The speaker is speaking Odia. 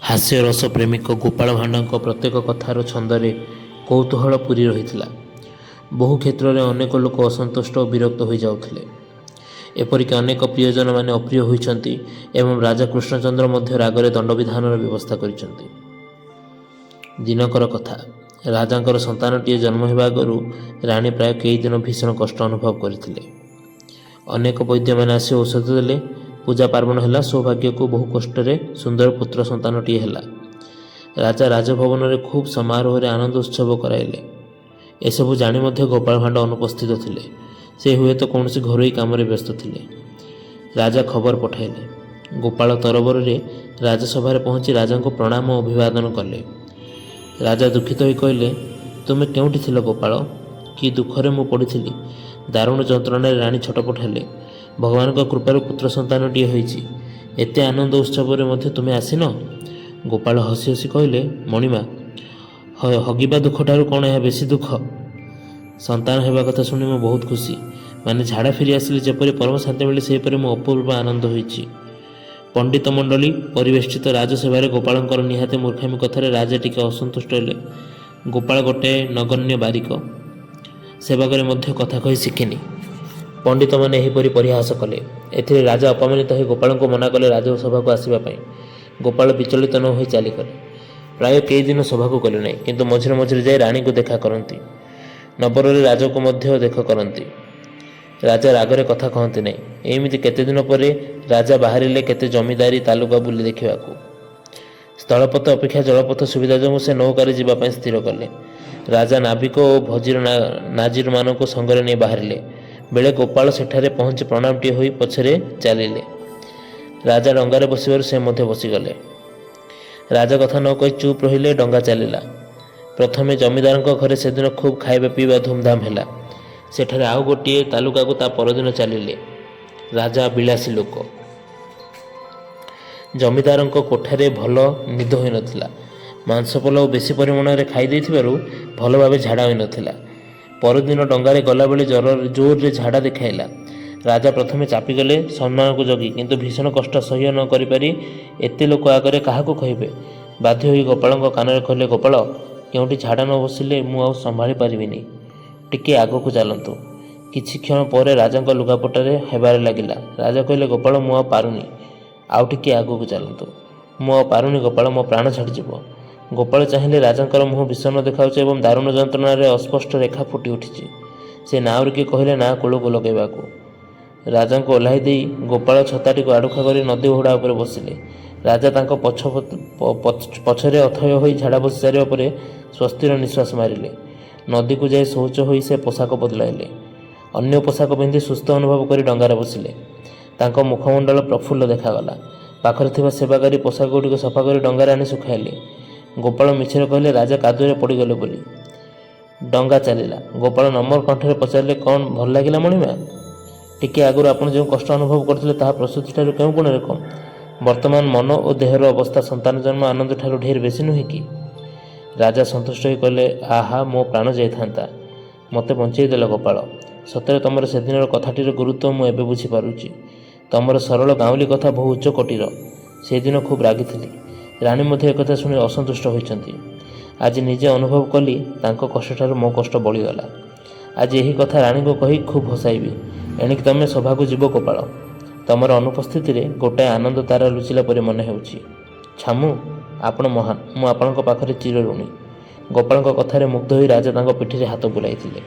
ହାସ୍ୟରସ ପ୍ରେମିକ ଗୋପାଳ ଭାଣ୍ଡଙ୍କ ପ୍ରତ୍ୟେକ କଥାର ଛନ୍ଦରେ କୌତୂହଳ ପୂରି ରହିଥିଲା। ବହୁ କ୍ଷେତ୍ରରେ ଅନେକ ଲୋକ ଅସନ୍ତୁଷ୍ଟ ଓ ବିରକ୍ତ ହୋଇଯାଉଥିଲେ। ଏପରିକି ଅନେକ ପ୍ରିୟଜନମାନେ ଅପ୍ରିୟ ହୋଇଛନ୍ତି ଏବଂ ରାଜା କୃଷ୍ଣଚନ୍ଦ୍ର ମଧ୍ୟ ରାଗରେ ଦଣ୍ଡବିଧାନର ବ୍ୟବସ୍ଥା କରିଛନ୍ତି। ଦିନକର କଥା, ରାଜାଙ୍କର ସନ୍ତାନଟିଏ ଜନ୍ମ ହେବା ଆଗରୁ ରାଣୀ ପ୍ରାୟ କେଇଦିନ ଭୀଷଣ କଷ୍ଟ ଅନୁଭବ କରିଥିଲେ। ଅନେକ ବୈଦ୍ୟମାନେ ଆସି ଔଷଧ ଦେଲେ। ପୂଜା ପାର୍ବଣ ହେଲା। ସୌଭାଗ୍ୟକୁ ବହୁ କଷ୍ଟରେ ସୁନ୍ଦର ପୁତ୍ର ସନ୍ତାନଟିଏ ହେଲା। ରାଜା ରାଜଭବନରେ ଖୁବ୍ ସମାରୋହରେ ଆନନ୍ଦ ଉତ୍ସବ କରାଇଲେ। ଏସବୁ ଜାଣି ମଧ୍ୟ ଗୋପାଳ ଭାଣ୍ଡ ଅନୁପସ୍ଥିତ ଥିଲେ। ସେ ହୁଏତ କୌଣସି ଘରୋଇ କାମରେ ବ୍ୟସ୍ତ ଥିଲେ। ରାଜା ଖବର ପଠାଇଲେ। ଗୋପାଳ ତରବରରେ ରାଜସଭାରେ ପହଞ୍ଚି ରାଜାଙ୍କୁ ପ୍ରଣାମ ଓ ଅଭିବାଦନ କଲେ। ରାଜା ଦୁଃଖିତ ହୋଇ କହିଲେ, ତୁମେ କେଉଁଠି ଥିଲ ଗୋପାଳ? କି ଦୁଃଖରେ ମୁଁ ପଡ଼ିଥିଲି। ଦାରୁଣ ଯନ୍ତ୍ରଣାରେ ରାଣୀ ଛଟପଟ ହେଲେ। ଭଗବାନଙ୍କ କୃପାରୁ ପୁତ୍ର ସନ୍ତାନଟିଏ ହୋଇଛି। ଏତେ ଆନନ୍ଦ ଉତ୍ସବରେ ମଧ୍ୟ ତୁମେ ଆସିନ? ଗୋପାଳ ହସି ହସି କହିଲେ, ମଣିମା, ହଗିବା ଦୁଃଖଠାରୁ କ'ଣ ଏହା ବେଶୀ ଦୁଃଖ? ସନ୍ତାନ ହେବା କଥା ଶୁଣି ମୁଁ ବହୁତ ଖୁସି। ମାନେ ଝାଡ଼ା ଫେରି ଆସିଲେ ଯେପରି ପରମ ଶାନ୍ତି ମିଳେ, ସେହିପରି ମୁଁ ଅପୂର୍ବ ଆନନ୍ଦ ହୋଇଛି। ପଣ୍ଡିତ ମଣ୍ଡଳୀ ପରିବେଷ୍ଟିତ ରାଜସଭାରେ ଗୋପାଳଙ୍କର ନିହାତି ମୂର୍ଖାମି କଥାରେ ରାଜା ଟିକେ ଅସନ୍ତୁଷ୍ଟ ହେଲେ। ଗୋପାଳ ଗୋଟାଏ ନଗଣ୍ୟ ବାରିକ। ସେବାଗରେ ମଧ୍ୟ କଥା କହି ଶିଖିନି। ପଣ୍ଡିତମାନେ ଏହିପରି ପରିହାସ କଲେ। ଏଥିରେ ରାଜା ଅପମାନିତ ହୋଇ ଗୋପାଳଙ୍କୁ ମନା କଲେ ରାଜସଭାକୁ ଆସିବା ପାଇଁ। ଗୋପାଳ ବିଚଳିତ ନ ହୋଇ ଚାଲିଗଲେ। ପ୍ରାୟ କେଇଦିନ ସଭାକୁ ଗଲେ ନାହିଁ, କିନ୍ତୁ ମଝିରେ ମଝିରେ ଯାଇ ରାଣୀଙ୍କୁ ଦେଖା କରନ୍ତି। ନବରରେ ରାଜାକୁ ମଧ୍ୟ ଦେଖା କରନ୍ତି। ରାଜା ରାଗରେ କଥା କହନ୍ତି ନାହିଁ। ଏମିତି କେତେଦିନ ପରେ ରାଜା ବାହାରିଲେ କେତେ ଜମିଦାରୀ ତାଲୁକା ବୁଲି ଦେଖିବାକୁ। ସ୍ଥଳପଥ ଅପେକ୍ଷା ଜଳପଥ ସୁବିଧା ଯୋଗୁଁ ସେ ନୌକାରେ ଯିବା ପାଇଁ ସ୍ଥିର କଲେ। ରାଜା ନାବିକ ଓ ଭଜିର ନାଜିରମାନଙ୍କୁ ସଙ୍ଗରେ ନେଇ ବାହାରିଲେ। ବେଳେ ଗୋପାଳ ସେଠାରେ ପହଞ୍ଚି ପ୍ରଣାମଟିଏ ହୋଇ ପଛରେ ଚାଲିଲେ। ରାଜା ଡଙ୍ଗାରେ ବସିବାରୁ ସେ ମଧ୍ୟ ବସିଗଲେ। ରାଜା କଥା ନ କହି ଚୁପ୍ ରହିଲେ। ଡଙ୍ଗା ଚାଲିଲା। ପ୍ରଥମେ ଜମିଦାରଙ୍କ ଘରେ ସେଦିନ ଖୁବ୍ ଖାଇବା ପିଇବା ଧୁମ୍ଧାମ୍ ହେଲା। ସେଠାରେ ଆଉ ଗୋଟିଏ ତାଲୁକାକୁ ତା ପରଦିନ ଚାଲିଲେ। ରାଜା ବିଳାସୀ ଲୋକ। ଜମିଦାରଙ୍କ କୋଠାରେ ଭଲ ନିଦ ହୋଇନଥିଲା। ମାଂସ ପଲାଉ ବେଶୀ ପରିମାଣରେ ଖାଇ ଦେଇଥିବାରୁ ଭଲ ଭାବେ ଝାଡ଼ା ହୋଇନଥିଲା। ପରଦିନ ଡଙ୍ଗାରେ ଗଲାବେଳେ ଜୋରରେ ଝାଡ଼ା ଦେଖାଇଲା। ରାଜା ପ୍ରଥମେ ଚାପିଗଲେ ସମ୍ମାନକୁ ଜଗି, କିନ୍ତୁ ଭୀଷଣ କଷ୍ଟ ସହ୍ୟ ନ କରିପାରି ଏତେ ଲୋକ ଆଗରେ କାହାକୁ କହିବେ? ବାଧ୍ୟ ହୋଇ ଗୋପାଳଙ୍କ କାନରେ କହିଲେ, ଗୋପାଳ, କେଉଁଠି ଝାଡ଼ା ନ ବସିଲେ ମୁଁ ଆଉ ସମ୍ଭାଳି ପାରିବିନି। ଟିକିଏ ଆଗକୁ ଚାଲନ୍ତୁ। କିଛି କ୍ଷଣ ପରେ ରାଜାଙ୍କ ଲୁଗାପଟାରେ ହେବାରେ ଲାଗିଲା। ରାଜା କହିଲେ, ଗୋପାଳ, ମୁଁ ଆଉ ପାରୁନି। ଆଉ ଟିକିଏ ଆଗକୁ ଚାଲନ୍ତୁ। ମୁଁ ଆଉ ପାରୁନି ଗୋପାଳ, ମୋ ପ୍ରାଣ ଛାଡ଼ିଯିବ। ଗୋପାଳ ଚାହିଁଲେ। ରାଜାଙ୍କର ମୁହଁ ବିଷଣ୍ଣ ଦେଖାଉଛି ଏବଂ ଦାରୁଣ ଯନ୍ତ୍ରଣାରେ ଅସ୍ପଷ୍ଟ ରେଖା ଫୁଟି ଉଠିଛି। ସେ ନାଉରିକି କହିଲେ ନା କୂଳକୁ ଲଗାଇବାକୁ। ରାଜାଙ୍କୁ ଓହ୍ଲାଇ ଦେଇ ଗୋପାଳ ଛତାଟିକୁ ଆଡୁଖା କରି ନଦୀ ହୁଡ଼ା ଉପରେ ବସିଲେ। ରାଜା ତାଙ୍କ ପଛରେ ଅଥୟ ହୋଇ ଝାଡ଼ା ବସି ସାରିବା ପରେ ସ୍ୱସ୍ତିର ନିଶ୍ୱାସ ମାରିଲେ। ନଦୀକୁ ଯାଇ ଶୌଚ ହୋଇ ସେ ପୋଷାକ ବଦଳାଇଲେ। ଅନ୍ୟ ପୋଷାକ ପିନ୍ଧି ସୁସ୍ଥ ଅନୁଭବ କରି ଡଙ୍ଗାରେ ବସିଲେ। ତାଙ୍କ ମୁଖମଣ୍ଡଳ ପ୍ରଫୁଲ୍ଲ ଦେଖାଗଲା। ପାଖରେ ଥିବା ସେବାକାରୀ ପୋଷାକଗୁଡ଼ିକୁ ସଫା କରି ଡଙ୍ଗାରେ ଆଣି ଶୁଖାଇଲେ। ଗୋପାଳ ମିଛରେ କହିଲେ ରାଜା କାଦୁଅରେ ପଡ଼ିଗଲେ ବୋଲି। ଡଙ୍ଗା ଚାଲିଲା। ଗୋପାଳ ନମ୍ର କଣ୍ଠରେ ପଚାରିଲେ, କ'ଣ ଭଲ ଲାଗିଲା ମଣିମା? ଟିକିଏ ଆଗରୁ ଆପଣ ଯେଉଁ କଷ୍ଟ ଅନୁଭବ କରୁଥିଲେ, ତାହା ପ୍ରସୂତିଠାରୁ କେଉଁ ଗୁଣରେ କମ୍? ବର୍ତ୍ତମାନ ମନ ଓ ଦେହର ଅବସ୍ଥା ସନ୍ତାନ ଜନ୍ମ ଆନନ୍ଦଠାରୁ ଢେର ବେଶୀ ନୁହେଁ କି? ରାଜା ସନ୍ତୁଷ୍ଟ ହୋଇ କହିଲେ, ଆହା, ମୋ ପ୍ରାଣ ଯାଇଥାନ୍ତା। ମୋତେ ବଞ୍ଚେଇ ଦେଲ ଗୋପାଳ। ସତରେ ତମର ସେଦିନର କଥାଟିର ଗୁରୁତ୍ୱ ମୁଁ ଏବେ ବୁଝିପାରୁଛି। ତମର ସରଳ ଗାଉଁଲି କଥା ବହୁ ଉଚ୍ଚ କୋଟିର। ସେଦିନ ଖୁବ୍ ରାଗିଥିଲି। ରାଣୀ ମଧ୍ୟ ଏକଥା ଶୁଣି ଅସନ୍ତୁଷ୍ଟ ହୋଇଛନ୍ତି। ଆଜି ନିଜେ ଅନୁଭବ କଲି ତାଙ୍କ କଷ୍ଟଠାରୁ ମୋ କଷ୍ଟ ବଳିଗଲା। ଆଜି ଏହି କଥା ରାଣୀଙ୍କୁ କହି ଖୁବ୍ ହସାଇବି। ଏଣିକି ତମେ ସଭାକୁ ଯିବ ଗୋପାଳ। ତମର ଅନୁପସ୍ଥିତିରେ ଗୋଟାଏ ଆନନ୍ଦ ତାରା ଲୁଚିଲା ପରି ମନେ ହେଉଛି। ଛାମୁ, ଆପଣ ମହାନ୍। ମୁଁ ଆପଣଙ୍କ ପାଖରେ ଚିରଋଣୀ। ଗୋପାଳଙ୍କ କଥାରେ ମୁଗ୍ଧ ହୋଇ ରାଜା ତାଙ୍କ ପିଠିରେ ହାତ ବୁଲାଇଥିଲେ।